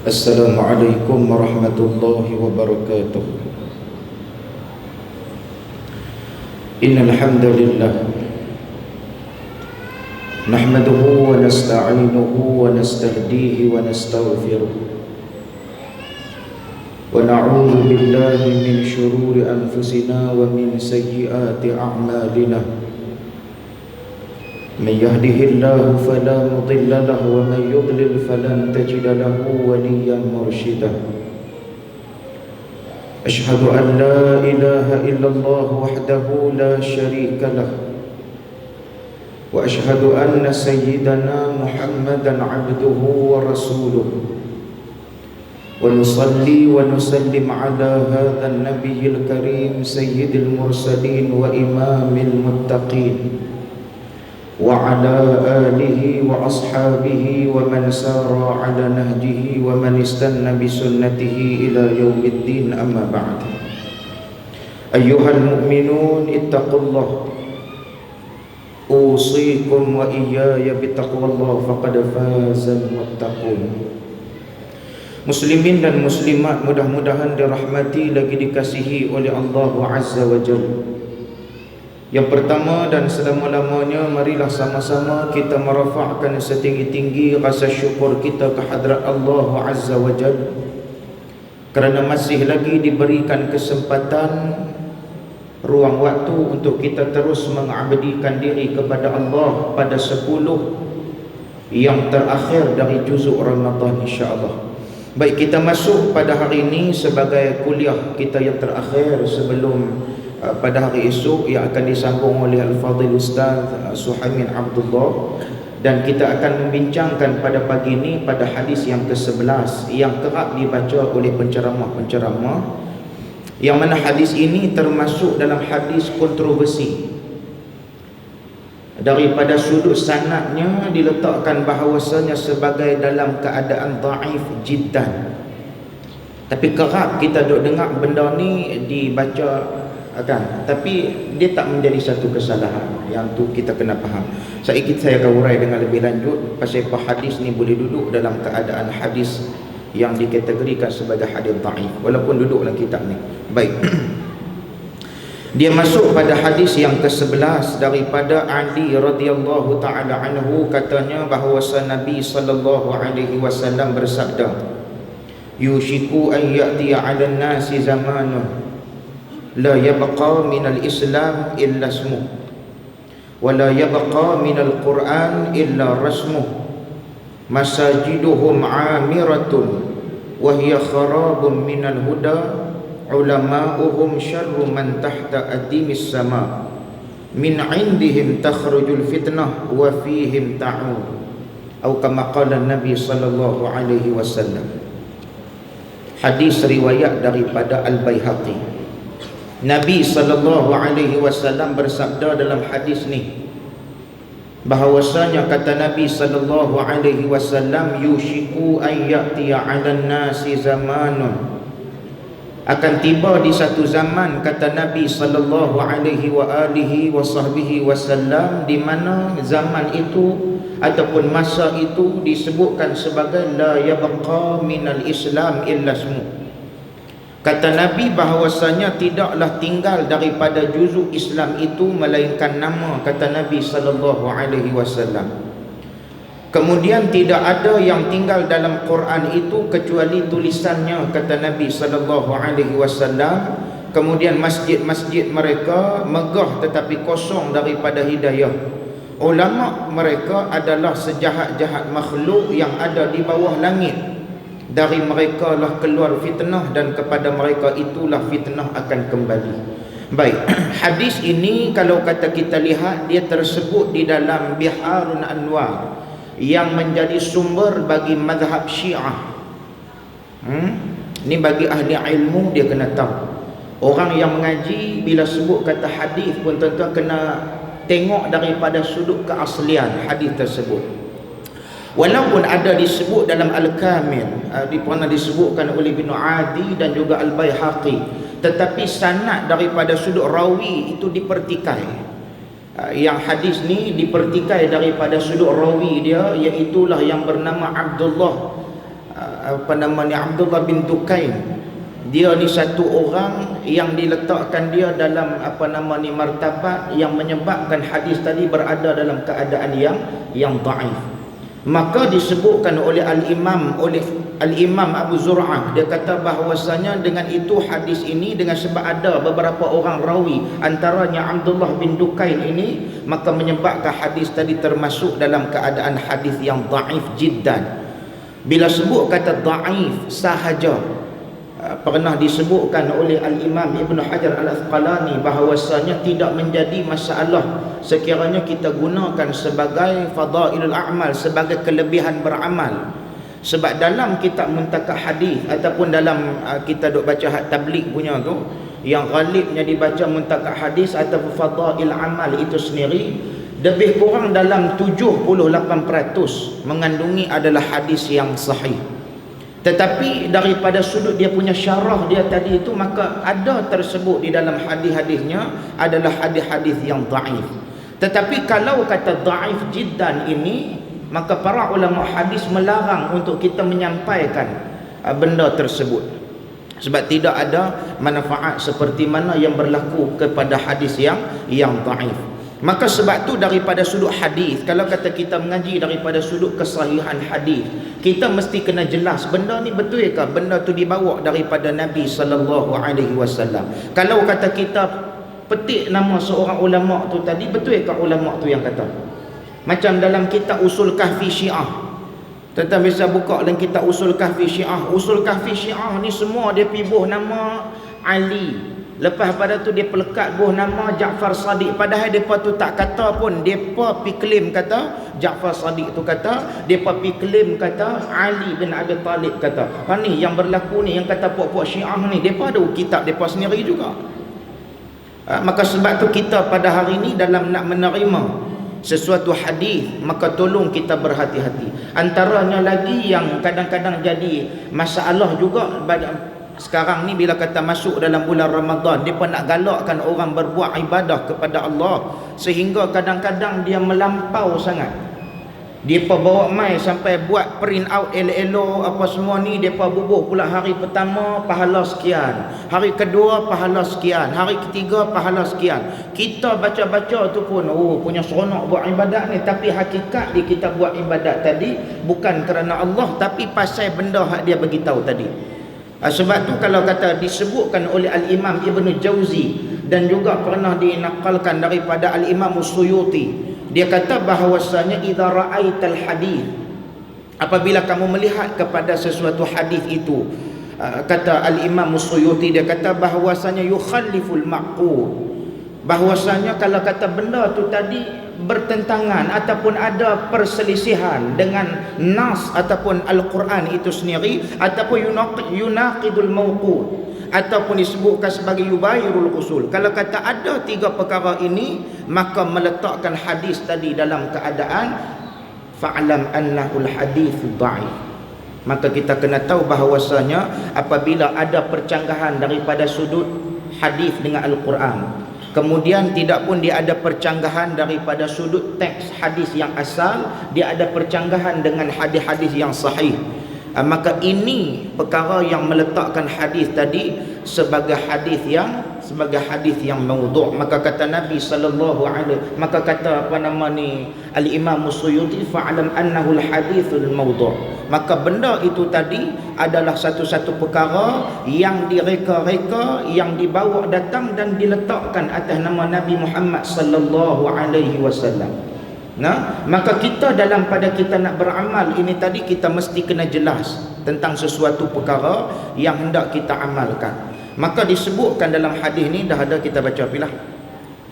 Assalamualaikum warahmatullahi wabarakatuh. Innal hamdalillah nahmaduhu wa nasta'inuhu wa nastahdihi wa nastaghfiruh wa na'udzu billahi min shururi anfusina wa min sayyiati a'malina. من يهده الله فلا مضل له ومن يضلل فلن تجد له وليا مرشدا. أشهد أن لا إله إلا الله وحده لا شريك له وأشهد أن سيدنا محمدا عبده ورسوله ونصلي ونسلم على هذا النبي الكريم سيد المرسلين وإمام المتقين وعلى آله وأصحابه ومن سار على نهجه ومن استنى بسنته إلى يوم الدين. أما بعد، أيها المؤمنون اتقوا الله، أوصيكم وإياي بتقوى الله فقد فاز المتقون. Muslimin dan muslimat, mudah-mudahan dirahmati lagi dikasihi oleh Allah Azza wa Jalla. Yang pertama dan selama-lamanya, marilah sama-sama kita merafakkan setinggi-tinggi rasa syukur kita kehadrat Allah Azza wa Jalla kerana masih lagi diberikan kesempatan, ruang waktu untuk kita terus mengabdikan diri kepada Allah pada 10 yang terakhir dari juzuk Ramadan, insya-Allah. Baik, kita masuk pada hari ini sebagai kuliah kita yang terakhir sebelum pada hari esok yang akan disambung oleh Al-Fadhil Ustaz Suhaimin Abdullah, dan kita akan membincangkan pada pagi ini pada hadis yang ke-11 yang kerap dibaca oleh penceramah-penceramah, yang mana hadis ini termasuk dalam hadis kontroversi. Daripada sudut sanadnya diletakkan bahawasanya sebagai dalam keadaan dhaif jiddan, tapi kerap kita duk dengar benda ni dibaca kan, tapi dia tak menjadi satu kesalahan. Yang tu kita kena faham. Saya akan urai dengan lebih lanjut pasal apa hadis ni boleh duduk dalam keadaan hadis yang dikategorikan sebagai hadis dhaif walaupun duduk dalam kitab ni. Baik. Dia masuk pada hadis yang ke-11 daripada Ali radhiyallahu taala anhu, katanya bahawa Nabi sallallahu alaihi wasallam bersabda, yushiku an ya'tiya 'alan nasi zamanun la yabqa minal Islam illa ismuh wa la yabqa minal Quran illa rasmuh masajiduhum 'amiratun wa hiya kharabun minal huda ulama'uhum syarru man tahta adimis sama min 'indihim takhrujul fitnah wa fihim ta'ud, atau kama qala Nabi sallallahu alaihi wasallam. Hadis riwayat daripada Al-Baihaqi. Nabi sallallahu alaihi wasallam bersabda dalam hadis ni bahawasanya, kata Nabi sallallahu alaihi wasallam, yushiku an ya'tiya 'alan nasi zamanun, akan tiba di satu zaman, kata Nabi sallallahu alaihi wa alihi wasahbihi wasallam, di mana zaman itu ataupun masa itu disebutkan sebagai la yabqa minal Islam illa ismuh. Kata Nabi bahawasanya tidaklah tinggal daripada juzuk Islam itu melainkan nama, kata Nabi sallallahu alaihi wasallam. Kemudian tidak ada yang tinggal dalam Quran itu kecuali tulisannya, kata Nabi sallallahu alaihi wasallam. Kemudian masjid-masjid mereka megah tetapi kosong daripada hidayah. Ulama mereka adalah sejahat-jahat makhluk yang ada di bawah langit. Dari mereka lah keluar fitnah dan kepada mereka itulah fitnah akan kembali. Baik, hadis ini kalau kata kita lihat, dia tersebut di dalam Biharun Anwar yang menjadi sumber bagi mazhab Syiah. Ini bagi ahli ilmu dia kena tahu. Orang yang mengaji bila sebut kata hadis pun tuan-tuan kena tengok daripada sudut keaslian hadis tersebut. Walaupun ada disebut dalam Al-Kamil, pernah disebutkan oleh Ibn Adi dan juga Al-Baihaqi, tetapi sanad daripada sudut rawi itu dipertikai. Yang hadis ni dipertikai daripada sudut rawi dia, iaitulah yang bernama Abdullah Abdullah bin Dukain. Dia ni satu orang yang diletakkan dia dalam martabat yang menyebabkan hadis tadi berada dalam keadaan yang dhaif. Maka disebutkan oleh Al-Imam Abu Zur'ah, dia kata bahawasanya dengan itu hadis ini, dengan sebab ada beberapa orang rawi antaranya Abdullah bin Dukain ini, maka menyebabkan hadis tadi termasuk dalam keadaan hadis yang dhaif jiddan. Bila sebut kata dhaif sahaja, pernah disebutkan oleh Al-Imam Ibn Hajar Al-Asqalani bahawasanya tidak menjadi masalah sekiranya kita gunakan sebagai fadailul a'mal, sebagai kelebihan beramal. Sebab dalam kitab Muntakah Hadis ataupun dalam kita duk baca tabligh punya tu, yang ghalibnya dibaca Muntakah Hadis atau fadail amal itu sendiri, lebih kurang dalam 78% mengandungi adalah hadis yang sahih. Tetapi daripada sudut dia punya syarah dia tadi itu, maka ada tersebut di dalam hadis-hadisnya adalah hadis-hadis yang dhaif. Tetapi kalau kata dhaif jiddan ini, maka para ulama hadis melarang untuk kita menyampaikan benda tersebut, sebab tidak ada manfaat seperti mana yang berlaku kepada hadis yang dhaif. Maka sebab tu daripada sudut hadis, kalau kata kita mengaji daripada sudut kesahihan hadis, kita mesti kena jelas benda ni betul ke benda tu dibawa daripada Nabi sallallahu alaihi wasallam. Kalau kata kita petik nama seorang ulama tu tadi, betul ke ulama tu yang kata? Macam dalam kitab Usul Kahfi Syiah, tentang bisa buka dalam kitab Usul Kahfi Syiah. Usul Kahfi Syiah ni semua dia pibuh nama Ali, lepas pada tu dia pelekat buah nama Ja'far Sadiq, padahal depa tu tak kata pun. Depa pi claim kata Ja'far Sadiq tu kata, depa pi claim kata Ali bin Abi Talib kata. Ni yang berlaku ni, yang kata puak-puak Syiah ni, depa ada kitab depa sendiri juga. Maka sebab tu kita pada hari ni dalam nak menerima sesuatu hadis, maka tolong kita berhati-hati. Antaranya lagi yang kadang-kadang jadi masalah juga sekarang ni, bila kata masuk dalam bulan Ramadan, mereka nak galakkan orang berbuat ibadah kepada Allah, sehingga kadang-kadang dia melampau sangat. Mereka bawa mai sampai buat print out elo-elo apa semua ni, mereka bubuh pula hari pertama pahala sekian, hari kedua pahala sekian, hari ketiga pahala sekian. Kita baca-baca tu pun punya seronok buat ibadat ni, tapi hakikat kita buat ibadat tadi bukan kerana Allah, tapi pasal benda hak dia beritahu tadi. Sebab tu kalau kata disebutkan oleh Al-Imam Ibn Jauzi dan juga pernah dinakalkan daripada Al-Imam Suyuti, dia kata bahawasanya idza ra'aital hadis, apabila kamu melihat kepada sesuatu hadis itu, kata Al-Imam Suyuti, dia kata bahawasanya yukhalliful ma'qul, bahawasanya kalau kata benda tu tadi bertentangan ataupun ada perselisihan dengan nas ataupun Al-Quran itu sendiri, ataupun yunaqidul mawqud, ataupun disebutkan sebagai yubairul usul. Kalau kata ada tiga perkara ini, maka meletakkan hadis tadi dalam keadaan fa'lam annahul hadithu dhaif. Maka kita kena tahu bahawasanya apabila ada percanggahan daripada sudut hadis dengan Al-Quran, kemudian tidak pun dia ada percanggahan daripada sudut teks hadis yang asal, dia ada percanggahan dengan hadis-hadis yang sahih, maka ini perkara yang meletakkan hadis tadi sebagai hadis yang maudhu'. Maka kata Nabi sallallahu alaihi, maka kata Al-Imam Suyuti, fa'lam annahu al-hadithul maudhu'. Maka benda itu tadi adalah satu-satu perkara yang direka-reka, yang dibawa datang dan diletakkan atas nama Nabi Muhammad sallallahu alaihi wasallam. Maka kita dalam pada kita nak beramal ini tadi, kita mesti kena jelas tentang sesuatu perkara yang hendak kita amalkan. Maka disebutkan dalam hadis ni, dah ada kita baca pilah.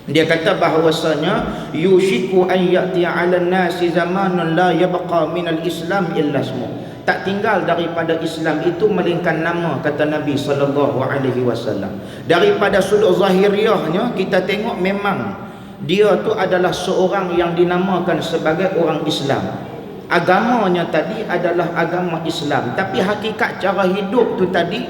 Dia kata bahawasanya yushiku an ya'tiya 'alan nasi zamanun la yabqa minal islam illa ismu. Tak tinggal daripada Islam itu melainkan nama, kata Nabi sallallahu alaihi wasallam. Daripada sudut zahiriahnya kita tengok memang dia tu adalah seorang yang dinamakan sebagai orang Islam. Agamanya tadi adalah agama Islam, tapi hakikat cara hidup tu tadi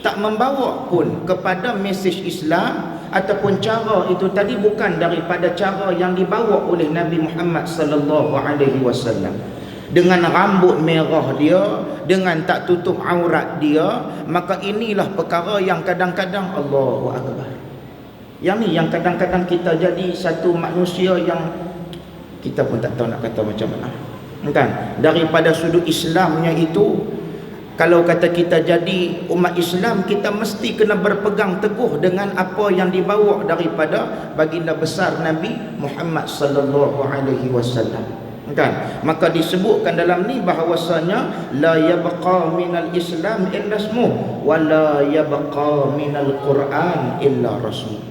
tak membawa pun kepada mesej Islam, ataupun cara itu tadi bukan daripada cara yang dibawa oleh Nabi Muhammad sallallahu alaihi wasallam. dengan rambut merah dia, dengan tak tutup aurat dia, maka inilah perkara yang kadang-kadang Allahu Akbar. Yang ni yang kadang-kadang kita jadi satu manusia yang kita pun tak tahu nak kata macam mana. Kan? Daripada sudut Islamnya itu, kalau kata kita jadi umat Islam, kita mesti kena berpegang teguh dengan apa yang dibawa daripada baginda besar Nabi Muhammad sallallahu alaihi wasallam. Kan? Maka disebutkan dalam ni bahawasanya la yabqa minal Islam illa ismuh wa la yabqa minal Quran illa rasmuh.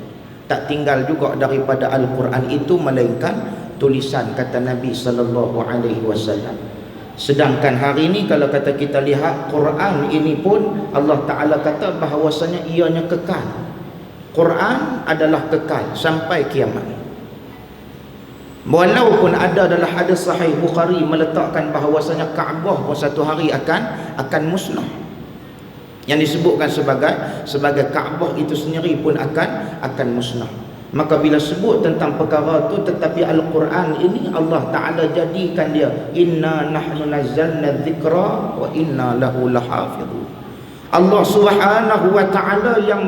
Tak tinggal juga daripada Al-Quran itu melainkan tulisan, kata Nabi sallallahu alaihi wasallam. Sedangkan hari ini kalau kata kita lihat Quran ini pun Allah Taala kata bahawasanya ianya kekal. Quran adalah kekal sampai kiamat. Walaupun ada dalam hadis sahih Bukhari meletakkan bahawasanya Kaabah pun satu hari akan musnah. Yang disebutkan sebagai Kaabah itu sendiri pun akan musnah. Maka bila sebut tentang perkara itu, tetapi Al-Quran ini Allah Ta'ala jadikan dia inna nahnu nazzalna dzikra wa inna lahu lahafidhun. Allah Subhanahu wa Ta'ala yang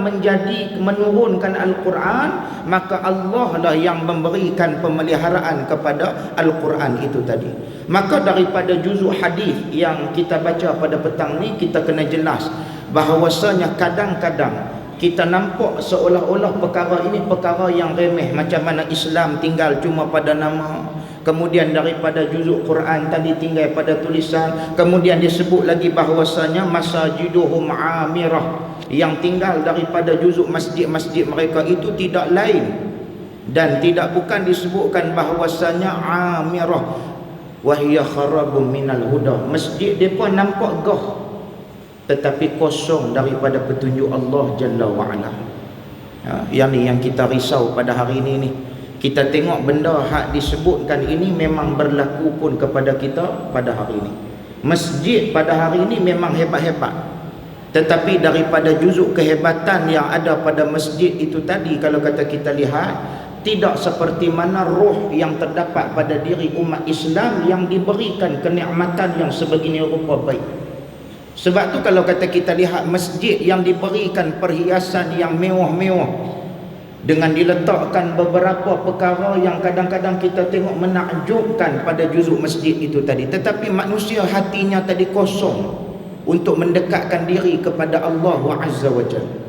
menurunkan Al-Quran, maka Allah lah yang memberikan pemeliharaan kepada Al-Quran itu tadi. Maka daripada juzuk hadis yang kita baca pada petang ni, kita kena jelas bahawasanya kadang-kadang kita nampak seolah-olah perkara ini perkara yang remeh, macam mana Islam tinggal cuma pada nama, kemudian daripada juzuk Quran tadi tinggal pada tulisan, kemudian disebut lagi bahawasanya masajiduhum amirah, yang tinggal daripada juzuk masjid-masjid mereka itu tidak lain dan tidak bukan disebutkan bahawasanya amirah wahiya kharabun minal huda, masjid depa nampak gah tetapi kosong daripada petunjuk Allah Jalla wa'ala. Yang ni yang kita risau pada hari ini ni. Kita tengok benda hak disebutkan ini memang berlaku pun kepada kita pada hari ini. Masjid pada hari ini memang hebat-hebat, tetapi daripada juzuk kehebatan yang ada pada masjid itu tadi, kalau kata kita lihat, tidak seperti mana roh yang terdapat pada diri umat Islam yang diberikan kenikmatan yang sebegini rupa baik. Sebab tu kalau kata kita lihat masjid yang diberikan perhiasan yang mewah-mewah, dengan diletakkan beberapa perkara yang kadang-kadang kita tengok menakjubkan pada juzuk masjid itu tadi, tetapi manusia hatinya tadi kosong untuk mendekatkan diri kepada Allah Azza wa Jalla.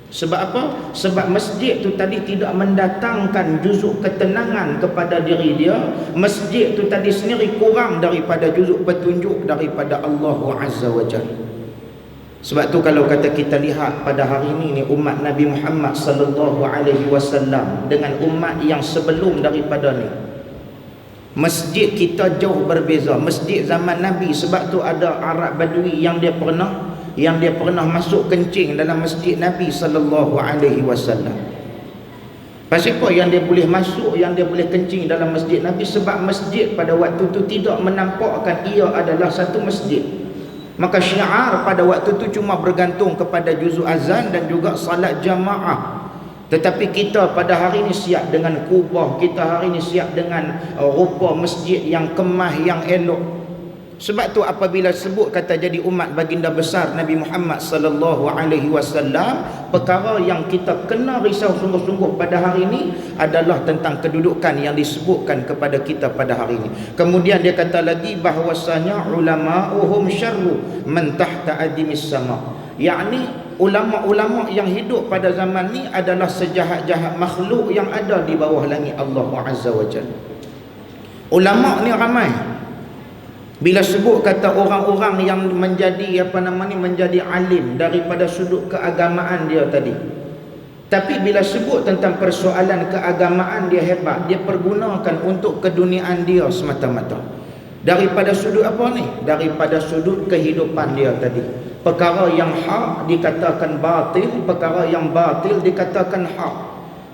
Sebab apa? Sebab masjid tu tadi tidak mendatangkan juzuk ketenangan kepada diri dia. Masjid tu tadi sendiri kurang daripada juzuk petunjuk daripada Allah Azza wa Jalla. Sebab tu kalau kata kita lihat pada hari ini ni, umat Nabi Muhammad sallallahu alaihi wasallam dengan umat yang sebelum daripada ni, masjid kita jauh berbeza. Masjid zaman Nabi, sebab tu ada Arab Badui yang dia pernah masuk kencing dalam masjid Nabi sallallahu alaihi wasallam. Pasal apa yang dia boleh masuk, yang dia boleh kencing dalam masjid Nabi? Sebab masjid pada waktu itu tidak menampakkan ia adalah satu masjid. Maka syiar pada waktu itu cuma bergantung kepada juzuk azan dan juga salat jamaah. Tetapi kita pada hari ini siap dengan kubah, kita hari ini siap dengan rupa masjid yang kemah, yang elok. Sebab tu apabila sebut kata jadi umat baginda besar Nabi Muhammad sallallahu alaihi wasallam, perkara yang kita kena risau sungguh-sungguh pada hari ini adalah tentang kedudukan yang disebutkan kepada kita pada hari ini. Kemudian dia kata lagi bahwasanya ulama'uhum syarru man tahta adimis sama. Yakni ulama-ulama yang hidup pada zaman ni adalah sejahat-jahat makhluk yang ada di bawah langit Allah Azza wa Jalla. Ulama ni ramai. Bila sebut kata orang-orang yang menjadi menjadi alim daripada sudut keagamaan dia tadi. Tapi bila sebut tentang persoalan keagamaan dia hebat, dia pergunakan untuk keduniaan dia semata-mata. Daripada sudut apa ni? Daripada sudut kehidupan dia tadi. Perkara yang hak dikatakan batil, perkara yang batil dikatakan hak.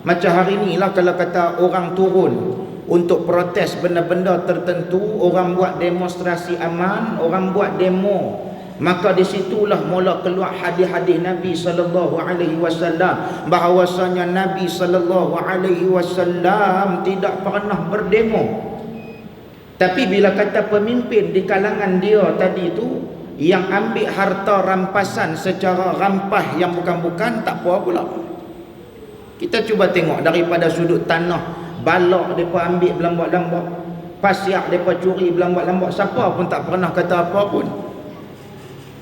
Macam hari inilah kalau kata orang turun untuk protes benda-benda tertentu, orang buat demonstrasi aman, orang buat demo, maka disitulah mula keluar hadis-hadis Nabi sallallahu alaihi wasallam bahawasanya Nabi sallallahu alaihi wasallam tidak pernah berdemo. Tapi bila kata pemimpin di kalangan dia tadi tu yang ambil harta rampasan secara rampah yang bukan-bukan, tak apa pula. Kita cuba tengok daripada sudut tanah, balak mereka ambil berlambak-lambak, pasiak mereka curi berlambak-lambak, siapa pun tak pernah kata apa pun.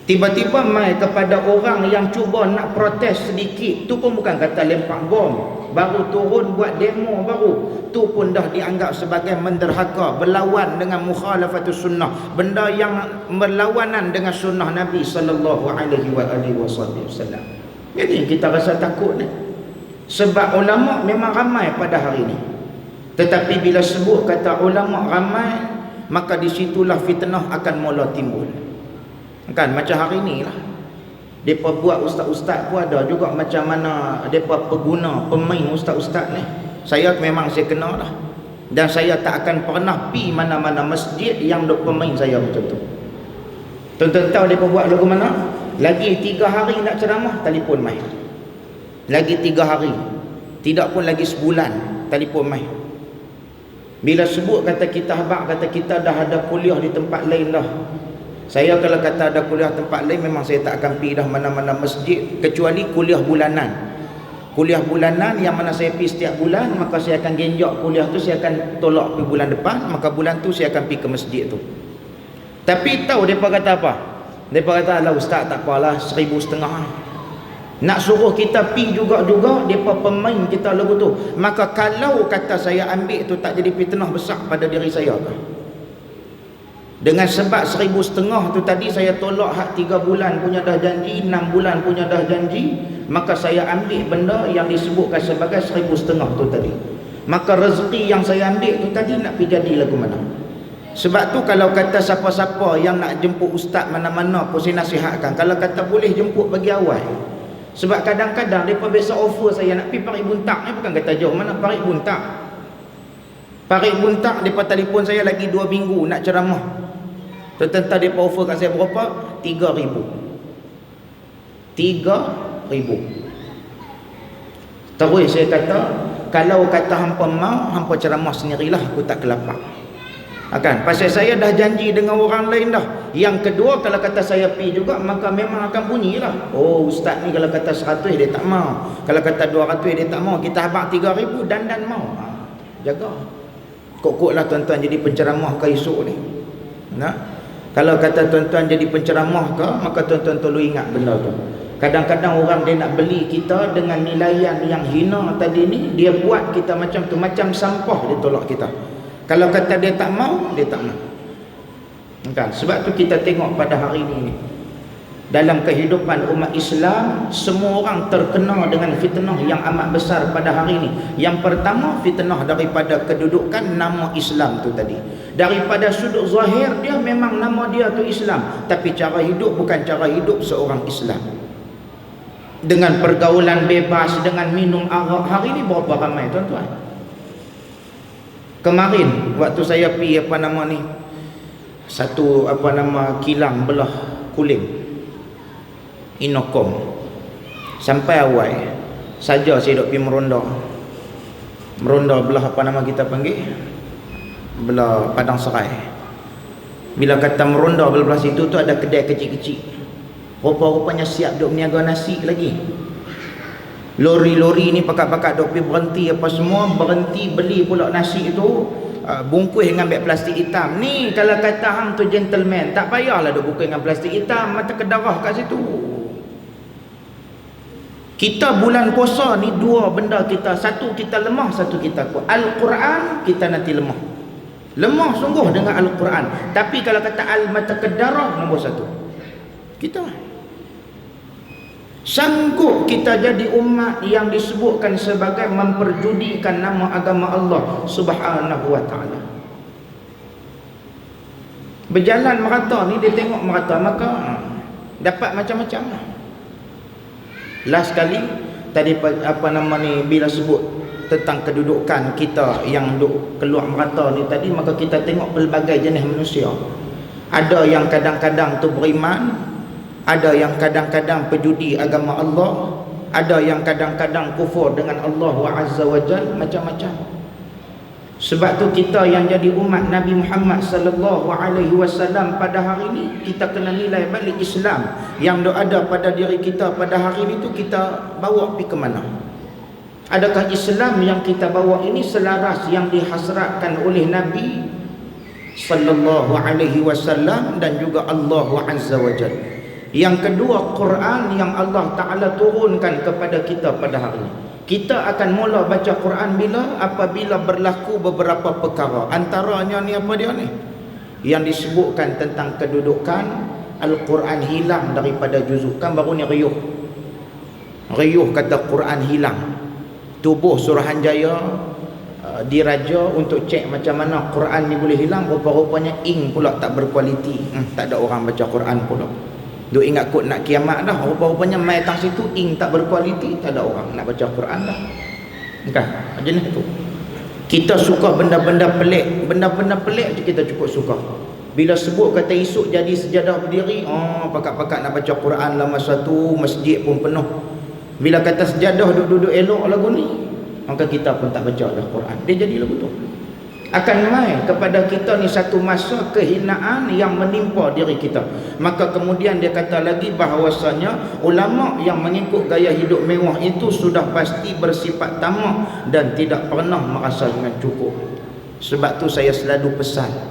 Tiba-tiba mai kepada orang yang cuba nak protes sedikit, tu pun bukan kata lempar bom, baru turun buat demo baru, tu pun dah dianggap sebagai menderhaka, berlawan dengan mukhalafatus sunnah, benda yang berlawanan dengan sunnah Nabi sallallahu alaihi wasallam. Jadi kita rasa takut ni. Sebab ulama memang ramai pada hari ini. Tetapi bila sebut kata ulama ramai, maka disitulah fitnah akan mula timbul. Kan macam hari ni lah, mereka buat ustaz-ustaz pun ada juga macam mana mereka pengguna pemain ustaz-ustaz ni. Saya memang saya kenal dah, dan saya tak akan pernah pi mana-mana masjid yang duk pemain saya macam tu. Tuan-tuan tahu mereka buat lagu mana? Lagi 3 hari nak ceramah, telefon mai. Lagi 3 hari, tidak pun lagi sebulan, telefon mai. Bila sebut kata kita habaq, kata kita dah ada kuliah di tempat lain dah. Saya kalau kata ada kuliah tempat lain, memang saya tak akan pergi dah mana-mana masjid, kecuali kuliah bulanan. Kuliah bulanan yang mana saya pergi setiap bulan, maka saya akan genjak kuliah tu, saya akan tolak pergi bulan depan, maka bulan tu saya akan pergi ke masjid tu. Tapi tahu mereka kata apa? Mereka kata, alah ustaz tak apalah, 1,500. Nak suruh kita pergi juga-juga, mereka pemain kita lagu tu. Maka kalau kata saya ambil tu, tak jadi fitnah besar pada diri saya ke? Dengan sebab 1,500 tu tadi saya tolak hak 3 bulan punya dah janji, 6 bulan punya dah janji, maka saya ambil benda yang disebutkan sebagai 1,500 tu tadi. Maka rezeki yang saya ambil tu tadi nak pergi jadi lagu mana? Sebab tu kalau kata siapa-siapa yang nak jemput ustaz mana-mana pun saya nasihatkan, kalau kata boleh jemput bagi awal. Sebab kadang-kadang mereka biasa offer saya nak pergi Parit Buntak ni, bukan kata jauh mana, Parit Buntak. Parit Buntak mereka telefon saya lagi 2 minggu nak ceramah. Tentang dia offer kat saya berapa? 3,000. 3,000. Terus saya kata, kalau kata hampa mau, hampa ceramah sendirilah, aku tak kelapak. Kan? Pasal saya dah janji dengan orang lain dah. Yang kedua, kalau kata saya pergi juga, maka memang akan bunyilah. Oh, ustaz ni kalau kata 100 dia tak mau. Kalau kata 200 dia tak mau. Kita habaq 3,000 dan mau. Jaga. Kok-koklah tuan-tuan jadi penceramah ke esok ni. Nah. Kalau kata tuan-tuan jadi penceramah ke, maka tuan-tuan tolong ingat benda tu. Kadang-kadang orang dia nak beli kita dengan nilaian yang hina tadi ni, dia buat kita macam tu, macam sampah dia tolak kita. Kalau kata dia tak mau, dia tak mau. Kan? Sebab tu kita tengok pada hari ini, dalam kehidupan umat Islam, semua orang terkena dengan fitnah yang amat besar pada hari ini. Yang pertama, fitnah daripada kedudukan nama Islam tu tadi. Daripada sudut zahir, dia memang nama dia tu Islam, tapi cara hidup bukan cara hidup seorang Islam. Dengan pergaulan bebas, dengan minum arak. Hari ini berapa ramai tuan-tuan? Kemarin waktu saya pergi satu kilang belah Kuling, Inokom, sampai awal saja saya duk pergi meronda belah kita panggil belah Padang Serai. Bila kata meronda belah situ tu ada kedai kecil-kecil, rupa-rupanya siap duk meniaga nasi lagi. Lori-lori ni pakat-pakat duk pergi berhenti apa semua, berhenti beli pula nasi itu, bungkus dengan beg plastik hitam. Ni kalau kata hang tu gentleman, tak payahlah duk bungkus dengan plastik hitam, mata kedarah kat situ. Kita bulan puasa ni 2 benda kita, satu kita lemah, satu kita kuat. Al-Quran kita nanti lemah sungguh dengan Al-Quran. Tapi kalau kata al-mata kedarah, nombor 1 kita sanggup kita jadi umat yang disebutkan sebagai memperjudikan nama agama Allah Subhanahu wa ta'ala. Berjalan merata ni, dia tengok merata, maka dapat macam-macam. Last kali tadi bila sebut tentang kedudukan kita yang duk keluar merata ni tadi, maka kita tengok pelbagai jenis manusia. Ada yang kadang-kadang tu beriman, ada yang kadang-kadang penjudi agama Allah, ada yang kadang-kadang kufur dengan Allah Azza wa Jalla, macam-macam. Sebab tu kita yang jadi umat Nabi Muhammad sallallahu alaihi wasallam pada hari ini, kita kena nilai balik Islam yang ada pada diri kita pada hari ini tu kita bawa pergi ke mana? Adakah Islam yang kita bawa ini selaras yang dihasratkan oleh Nabi sallallahu alaihi wasallam dan juga Allah azza wajalla? Yang kedua, Quran yang Allah Taala turunkan kepada kita pada hari ini. Kita akan mula baca Quran bila? Apabila berlaku beberapa perkara. Antaranya ni apa dia ni? Yang disebutkan tentang kedudukan Al-Quran hilang daripada juzuk. Kan baru ni riuh. Riuh kata Quran hilang. Tubuh Suruhanjaya diraja untuk cek macam mana Quran ni boleh hilang. Rupa-rupanya ink pula tak berkualiti. Tak ada orang baca Quran pula. Duk ingat kot nak kiamat dah. Rupa-rupanya mai tang situ ink tak berkualiti, tak ada orang nak baca Quran dah. Kan? Jenis tu. Kita suka benda-benda pelik. Benda-benda pelik je kita cukup suka. Bila sebut kata esok jadi sejadah berdiri, pakat-pakat nak baca Quran lah masa tu, masjid pun penuh. Bila kata sejadah duduk-duduk elok lagu ni, maka kita pun tak baca dah Quran. Dia jadi lagu tu. Akan mai kepada kita ni satu masa kehinaan yang menimpa diri kita. Maka kemudian dia kata lagi bahawasanya ulama yang mengikut gaya hidup mewah itu sudah pasti bersifat tamak dan tidak pernah merasa dengan cukup. Sebab tu saya selalu pesan,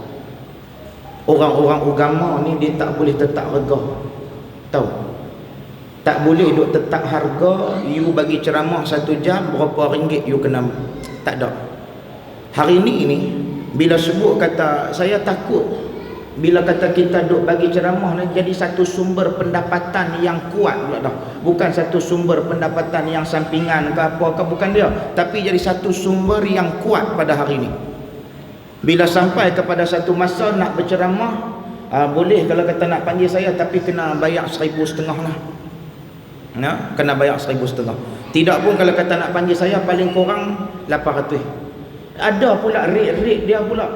orang-orang agama ni dia tak boleh tetap harga. Tahu? Tak boleh duk tetap harga. You bagi ceramah 1 jam berapa ringgit you kena. Tak ada. Hari ni bila sebut kata, saya takut bila kata kita duk bagi ceramah ni jadi satu sumber pendapatan yang kuat pula dah. Bukan satu sumber pendapatan yang sampingan ke apa ke, bukan dia, tapi jadi satu sumber yang kuat pada hari ni. Bila sampai kepada satu masa nak berceramah, boleh kalau kata nak panggil saya, tapi kena bayar 1,500 lah. Kena bayar 1,500. Tidak pun kalau kata nak panggil saya paling kurang 800. Ada pula rate dia pula.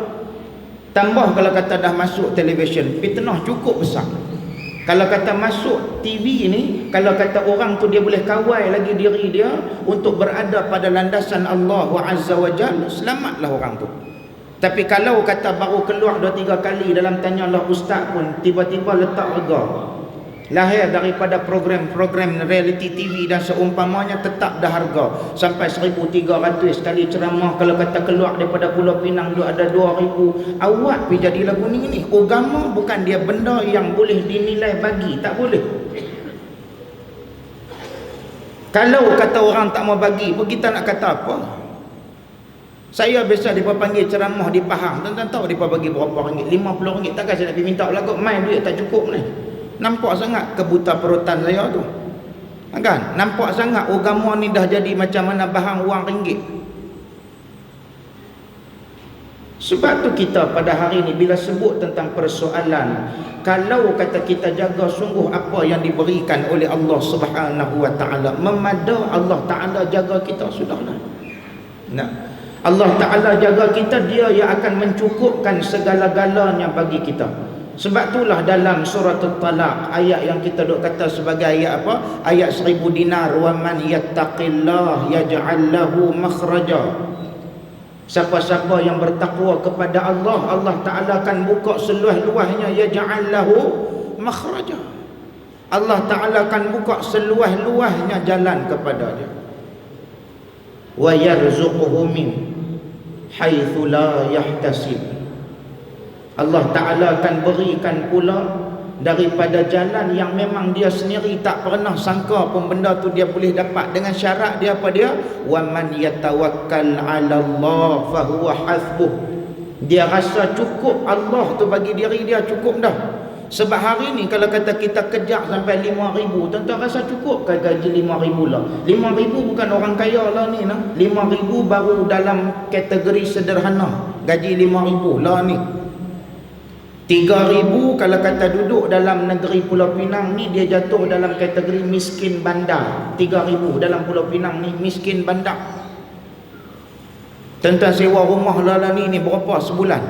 Tambah kalau kata dah masuk televisyen, fitnah cukup besar. Kalau kata masuk TV ni, kalau kata orang tu dia boleh kawal lagi diri dia untuk berada pada landasan Allah Azza wa Jalla, selamatlah orang tu. Tapi kalau kata baru keluar 2-3 kali dalam tanyalah ustaz pun tiba-tiba letak harga, lahir daripada program-program reality TV dan seumpamanya, tetap dah harga sampai 1,300 sekali ceramah. Kalau kata keluar daripada Pulau Pinang tu ada 2,000. Awak pergi jadi lagu ni. Agama bukan dia benda yang boleh dinilai bagi. Tak boleh. Kalau kata orang tak mau bagi pun kita nak kata apa? Saya biasa mereka panggil ceramah di Pahang. Tuan-tuan tahu mereka bagi berapa ringgit? 50 ringgit. Takkan saya nak pergi minta lagu main duit tak cukup ni. Nampak sangat kebuta perutan saya tu. Kan? Nampak sangat agama ni dah jadi macam mana bahang wang ringgit. Sebab tu kita pada hari ni bila sebut tentang persoalan, kalau kata kita jaga sungguh apa yang diberikan oleh Allah Subhanahu wa taala, memada Allah Taala jaga kita, sudahlah. Allah Taala jaga kita, dia yang akan mencukupkan segala-galanya bagi kita. Sebab itulah dalam surah At-Talaq, ayat yang kita duk kata sebagai ayat apa? Ayat 1,000 dinar. Wa man yattaqillah yaj'al lahu makhraja. Siapa-siapa yang bertakwa kepada Allah, Allah Ta'ala akan buka seluas-luasnya. Yaj'al lahu makhraja. Allah Ta'ala akan buka seluas-luasnya jalan kepada dia. Wa yarzuquhu min haitsu la yahtasib. Allah Ta'ala akan berikan pula daripada jalan yang memang dia sendiri tak pernah sangka pun benda tu dia boleh dapat, dengan syarat dia apa dia? Wa man yatawakkal 'ala Allah fa huwa hasbuh. Dia rasa cukup Allah tu bagi diri dia, cukup dah. Sebab hari ni kalau kata kita kejar sampai 5,000, tuan-tuan rasa cukup ke gaji 5,000 lah? 5,000 bukan orang kaya lah ni. 5,000 baru dalam kategori sederhana. Gaji 5,000 lah ni. 3,000 kalau kata duduk dalam negeri Pulau Pinang ni, dia jatuh dalam kategori miskin bandar. 3,000 dalam Pulau Pinang ni miskin bandar. Tentang sewa rumah lah ni berapa sebulan?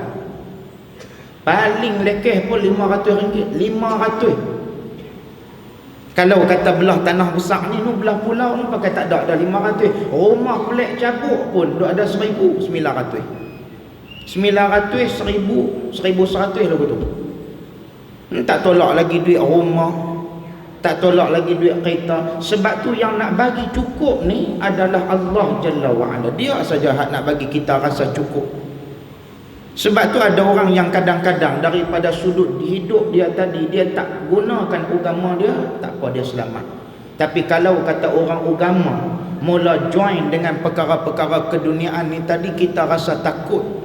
Paling lekeh pun RM500. 500. Kalau kata belah tanah besar ni, belah pulau ni pakai tak ada 500. Rumah pelik cabuk pun ada 1,900. 900, 1000, 1100 lagu tu. Tak tolak lagi duit rumah, tak tolak lagi duit kereta. Sebab tu yang nak bagi cukup ni adalah Allah Jalla wa'ala. Dia saja hak nak bagi kita rasa cukup. Sebab tu ada orang yang kadang-kadang daripada sudut hidup dia tadi, dia tak gunakan agama dia, tak apa, dia selamat. Tapi kalau kata orang agama mula join dengan perkara-perkara keduniaan ni tadi, kita rasa takut.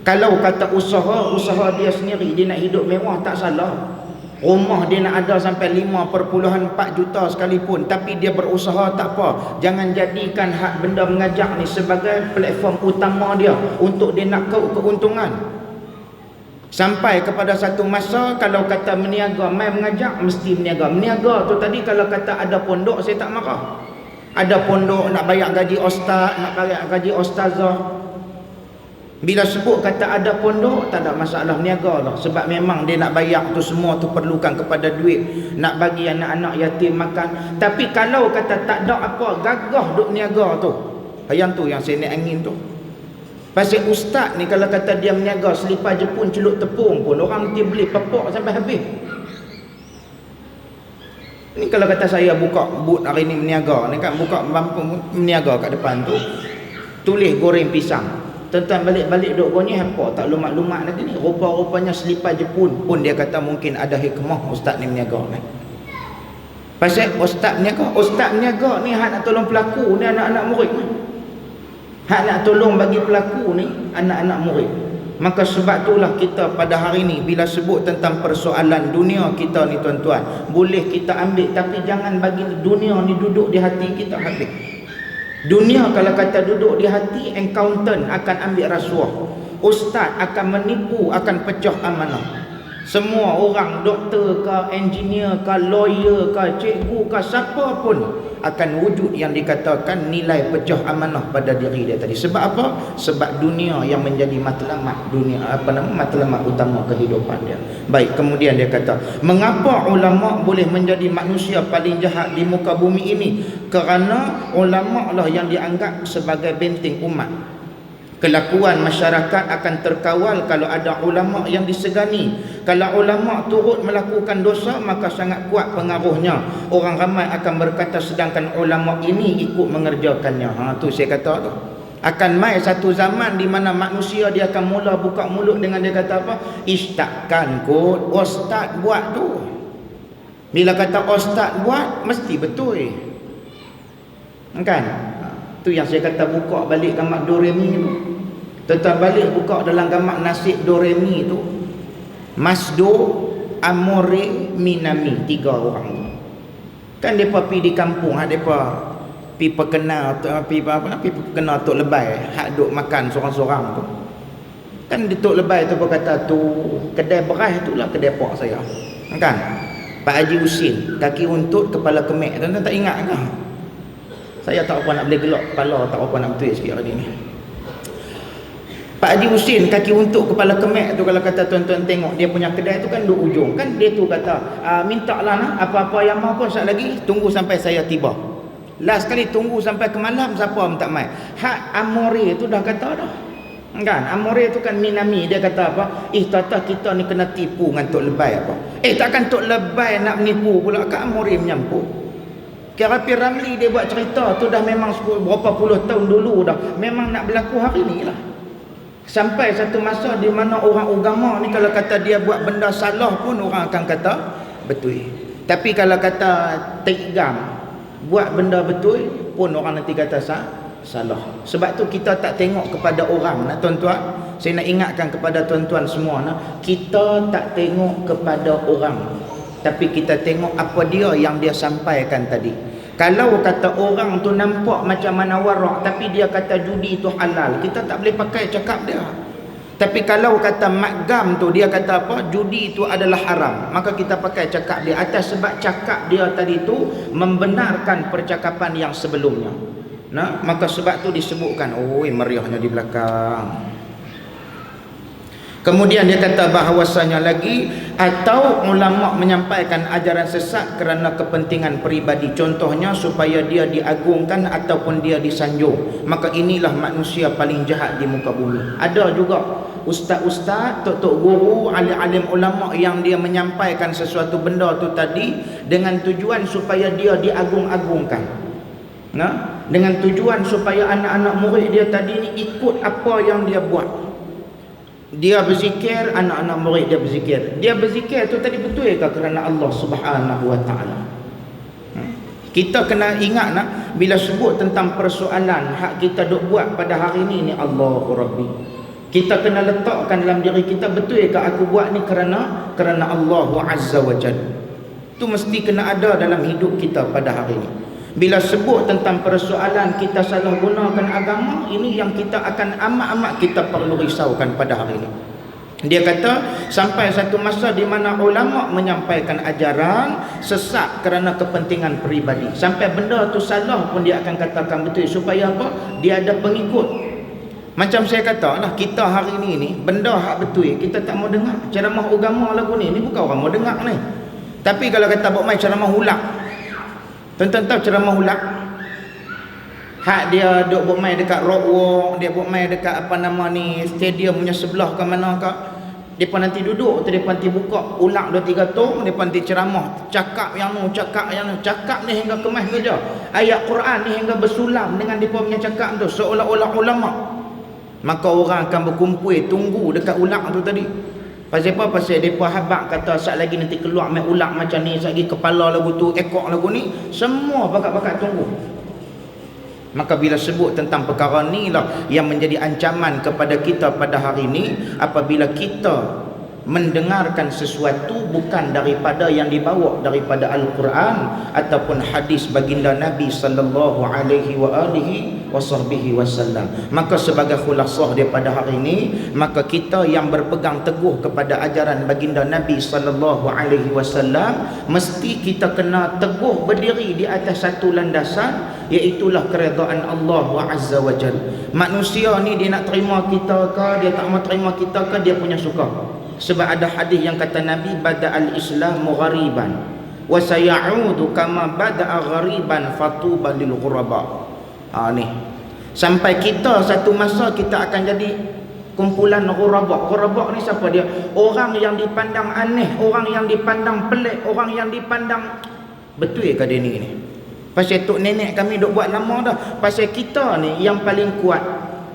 Kalau kata usaha dia sendiri, dia nak hidup mewah, tak salah. Rumah dia nak ada sampai 5.4 juta sekalipun, tapi dia berusaha, tak apa. Jangan jadikan hak benda mengajak ni sebagai platform utama dia untuk dia nak keuntungan. Sampai kepada satu masa, kalau kata meniaga, mai mengajak, mesti meniaga. Meniaga tu tadi kalau kata ada pondok, saya tak marah. Ada pondok, nak bayar gaji ustaz, nak bayar gaji ustazah. Bila sebut kata ada pondok, tak ada masalah, niaga lah. Sebab memang dia nak bayar tu semua tu perlukan kepada duit, nak bagi anak-anak yatim makan. Tapi kalau kata tak ada apa, gagah duk niaga tu, yang tu yang saya naik angin tu. Pasal ustaz ni kalau kata dia meniaga selipar Jepun celup tepung pun, orang nanti beli pepok sampai habis. Ni kalau kata saya buka booth hari ni meniaga ni kan, buka meniaga kat depan tu, tulis goreng pisang. Tentang balik-balik duk goni apa tak lumak-lumak lagi ni. Rupa-rupanya selipar Jepun pun dia kata mungkin ada hikmah ustaz ni meniaga ni. Pasal ustaz meniaga ni hak nak tolong pelaku ni anak-anak murid ni. Hak nak tolong bagi pelaku ni anak-anak murid. Maka sebab itulah kita pada hari ni bila sebut tentang persoalan dunia kita ni tuan-tuan, boleh kita ambil tapi jangan bagi dunia ni duduk di hati kita habis. Dunia kalau kata duduk di hati, accountant akan ambil rasuah, ustaz akan menipu, akan pecah amanah. Semua orang, doktor ke, engineer ke, lawyer ke, cikgu ke, siapa pun akan wujud yang dikatakan nilai pecah amanah pada diri dia tadi. Sebab apa? Sebab dunia yang menjadi matlamat dunia, matlamat utama kehidupan dia. Baik, kemudian dia kata, mengapa ulama boleh menjadi manusia paling jahat di muka bumi ini? Kerana ulama lah yang dianggap sebagai benteng umat. Kelakuan masyarakat akan terkawal kalau ada ulama yang disegani. Kalau ulama turut melakukan dosa, maka sangat kuat pengaruhnya. Orang ramai akan berkata sedangkan ulama ini ikut mengerjakannya. Tu saya kata tu. Akan mai satu zaman di mana manusia dia akan mula buka mulut dengan dia kata apa? Takkan kot ustaz buat tu. Bila kata ustaz buat, mesti betul. Kan? Tu yang saya kata buka balik gambar Doremi tu. Tetap balik buka dalam gambar nasib Doremi tu. Masdo, Amore, Minami, 3 orang tu. Kan depa pi di kampung, depa pi perkenal tok lebay, hak duk makan sorang-sorang tu. Kan di tok lebay tu berkata tu kedai beras tu lah kedai pak saya. Kan? Pak Haji Husin, kaki untut kepala kemek. Tuan-tuan tak ingat ke? Saya tak apa nak boleh gelak kepala, tak apa nak betul sikit hari ni. Pak Haji Husin, kaki untuk kepala kemek tu, kalau kata tuan-tuan tengok dia punya kedai tu kan duk ujung. Kan dia tu kata, minta lah nah, apa-apa yang mau pun sat lagi, tunggu sampai saya tiba. Last kali tunggu sampai ke malam, siapa minta mai. Hak Amore tu dah kata dah. Kan, Amore tu kan Minami, dia kata apa? Tata kita ni kena tipu dengan Tok Lebay apa? Takkan Tok Lebay nak menipu pula, kan Amore menyampuk. Kira Ramli dia buat cerita tu dah memang berapa puluh tahun dulu dah. Memang nak berlaku hari ni lah. Sampai satu masa di mana orang agama ni kalau kata dia buat benda salah pun orang akan kata betul. Tapi kalau kata tegam buat benda betul pun orang nanti kata salah. Sebab tu kita tak tengok kepada orang nah tuan-tuan. Saya nak ingatkan kepada tuan-tuan semua nah, kita tak tengok kepada orang. Tapi kita tengok apa dia yang dia sampaikan tadi. Kalau kata orang tu nampak macam mana warak, tapi dia kata judi tu halal, kita tak boleh pakai cakap dia. Tapi kalau kata Mat Gam tu dia kata apa? Judi tu adalah haram, maka kita pakai cakap dia. Atas sebab cakap dia tadi tu membenarkan percakapan yang sebelumnya. Maka sebab tu disebutkan, meriahnya di belakang. Kemudian dia kata bahawasanya lagi, atau ulama menyampaikan ajaran sesat kerana kepentingan peribadi, contohnya supaya dia diagungkan ataupun dia disanjung, maka inilah manusia paling jahat di muka bumi. Ada juga ustaz-ustaz, tok-tok guru, alim-alim ulama yang dia menyampaikan sesuatu benda tu tadi dengan tujuan supaya dia diagung-agungkan, nah, dengan tujuan supaya anak-anak murid dia tadi ni ikut apa yang dia buat. Dia berzikir, anak-anak murid dia berzikir. Dia berzikir tu tadi betul ke kerana Allah Subhanahu wa taala? Kita kena ingat nak, bila sebut tentang persoalan hak kita duk buat pada hari ni Allahu Rabbi, kita kena letakkan dalam diri kita, betul ke aku buat ni kerana Allah Azza wa Jalla. Tu mesti kena ada dalam hidup kita pada hari ni. Bila sebut tentang persoalan kita salah gunakan agama, ini yang kita akan amat-amat kita perlu risaukan pada hari ini. Dia kata sampai satu masa di mana ulama menyampaikan ajaran sesat kerana kepentingan peribadi, sampai benda tu salah pun dia akan katakan betul, supaya apa? Dia ada pengikut. Macam saya kata lah, kita hari ni benda hak betul kita tak mau dengar. Ceramah agama lagu ni bukan orang mau dengar ni. Tapi kalau kata buat main ceramah hulak, tuan-tuan tahu ceramah hulak? Hak dia duk buat main dekat rock walk, dia buat main dekat apa nama ni, stadium punya sebelah ke mana ke. Depa nanti duduk, depa nanti buka ulak 2-3 tong, depa nanti ceramah, cakap yang nu, cakap yang nu, cakap ni hingga kemas saja. Ayat Quran ni hingga bersulam dengan depa punya cakap tu seolah-olah ulama. Maka orang akan berkumpul tunggu dekat ulak tu tadi. Pasal apa? Pasal mereka habak kata sat lagi nanti keluar main ulak macam ni, sat lagi kepala lagu tu, ekor lagu ni, semua bakat-bakat tunggu. Maka bila sebut tentang perkara ni lah yang menjadi ancaman kepada kita pada hari ini, apabila kita mendengarkan sesuatu bukan daripada yang dibawa daripada Al-Quran ataupun hadis baginda Nabi sallallahu alaihi wa alihi wasallam, maka sebagai khulasah daripada hari ini, maka kita yang berpegang teguh kepada ajaran baginda Nabi sallallahu alaihi wasallam mesti kita kena teguh berdiri di atas satu landasan, iaitulah keredaan Allah Azza wa Jalla. Manusia ni dia nak terima kita ke, dia tak mau terima kita ke, dia punya suka. Sebab ada hadis yang kata Nabi, bada'al islamu ghariban wa sayaudu kama bada'a ghariban fatuba lil ghuraba. Ni sampai kita satu masa kita akan jadi kumpulan ghuraba. Ghuraba ni siapa dia? Orang yang dipandang aneh, orang yang dipandang pelik, orang yang dipandang betul ke dia ni? Pasal tok nenek kami duk buat lama dah. Pasal kita ni yang paling kuat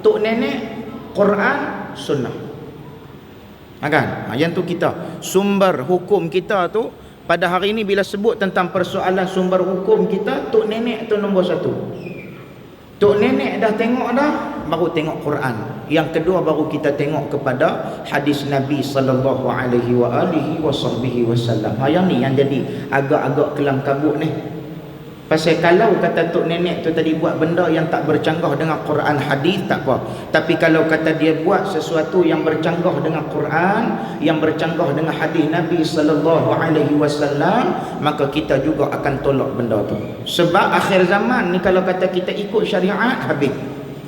tok nenek, Quran, sunnah. Kan? Yang tu kita, sumber hukum kita tu pada hari ini bila sebut tentang persoalan sumber hukum kita, tok nenek tu nombor satu. Tok nenek dah tengok dah, baru tengok Quran. Yang kedua baru kita tengok kepada hadis Nabi sallallahu alaihi wa alihi wasallam. Yang ni yang jadi agak-agak kelam kabut ni. Pasal kalau kata tok nenek tu tadi buat benda yang tak bercanggah dengan Quran hadis tak apa. Tapi kalau kata dia buat sesuatu yang bercanggah dengan Quran, yang bercanggah dengan hadis Nabi sallallahu alaihi wasallam, maka kita juga akan tolak benda tu. Sebab akhir zaman ni kalau kata kita ikut syariat habis.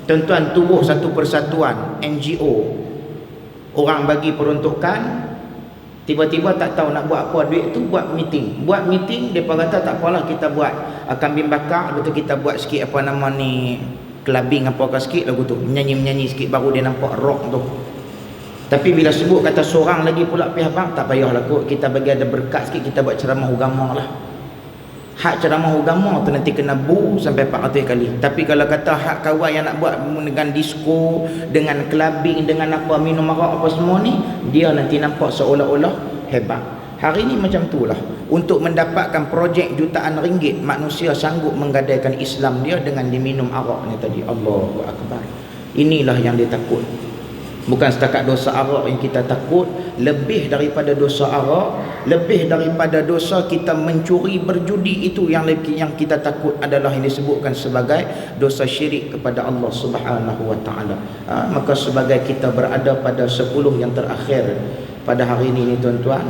Tuan-tuan, tubuh satu persatuan NGO, orang bagi peruntukan, tiba-tiba tak tahu nak buat apa duit tu, buat meeting. Buat meeting, mereka kata tak apalah kita buat kambing bakar, lepas tu kita buat sikit apa nama ni, clubbing apa ke sikit lagu tu, menyanyi-menyanyi sikit, baru dia nampak rock tu. Tapi bila sebut kata seorang lagi pula pihak bang, tak payahlah kot, kita bagi ada berkat sikit, kita buat ceramah agama lah. Hak ceramah agama tu nanti kena bu sampai 400 kali. Tapi kalau kata hak kawan yang nak buat dengan disco, dengan clubbing, dengan apa, minum arak apa semua ni, dia nanti nampak seolah-olah hebat. Hari ni macam tu lah. Untuk mendapatkan projek jutaan ringgit, manusia sanggup menggadaikan Islam dia dengan diminum arak ni tadi. Allahu Akbar. Inilah yang dia takut. Bukan setakat dosa arak yang kita takut, lebih daripada dosa arak, lebih daripada dosa kita mencuri, berjudi, itu yang kita takut adalah yang disebutkan sebagai dosa syirik kepada Allah Subhanahu wa taala. Maka sebagai kita berada pada 10 yang terakhir pada hari ini tuan-tuan,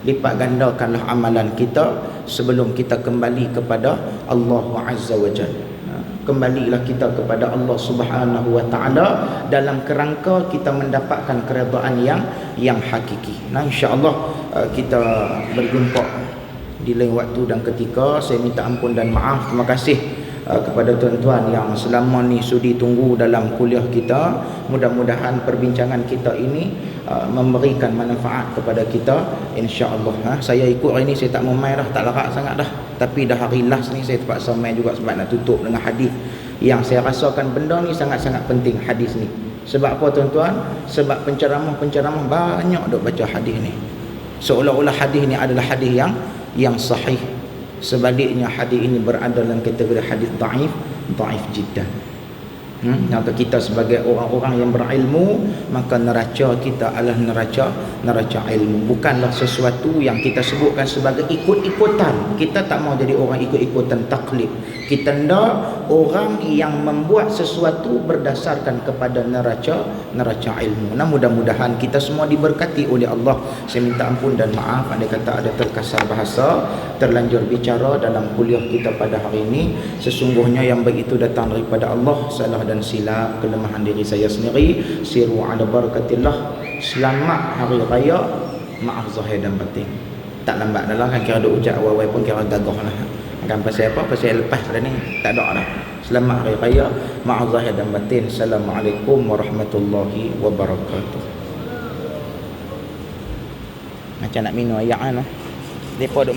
lipat gandakanlah amalan kita sebelum kita kembali kepada Allah Azza wa Jalla. kembalilah kita kepada Allah Subhanahu wa taala dalam kerangka kita mendapatkan keredaan yang hakiki. Nah, insya-Allah kita berjumpa di lain waktu dan ketika. Saya minta ampun dan maaf. Terima kasih kepada tuan-tuan yang selama ni sudi tunggu dalam kuliah kita. Mudah-mudahan perbincangan kita ini memberikan manfaat kepada kita, insya-Allah. Saya ikut hari ni, saya tak mau main dah, tak larat sangat dah. Tapi dah hari last ni saya terpaksa main juga sebab nak tutup dengan hadis yang saya rasakan benda ni sangat-sangat penting, hadis ni. Sebab apa tuan-tuan? Sebab penceramah-penceramah banyak duk baca hadis ni, seolah-olah hadis ni adalah hadis yang sahih. Sebaliknya hadis ini berada dalam kategori hadis dhaif jiddan. Atau kita sebagai orang-orang yang berilmu, maka neraca kita adalah neraca ilmu, bukanlah sesuatu yang kita sebutkan sebagai ikut-ikutan. Kita tak mau jadi orang ikut-ikutan taklid. Kita nak orang yang membuat sesuatu berdasarkan kepada neraca ilmu. Nah, mudah-mudahan kita semua diberkati oleh Allah. Saya minta ampun dan maaf andai kata ada terkasar bahasa, terlanjur bicara dalam kuliah kita pada hari ini. Sesungguhnya yang baik itu datang daripada Allah, salah dan silap kelemahan diri saya sendiri. Siru ala barakatillah. Selamat hari raya, maaf zahir dan batin. Tak lambat dah lah kan, kira duk ucap awal-awal pun kira gagah lah kan. Pasal apa? Pasal lepas pada ni tak ada dah. Selamat hari raya, maaf zahir dan batin. Assalamualaikum warahmatullahi wabarakatuh. Macam nak minum ayak kan. Depa duk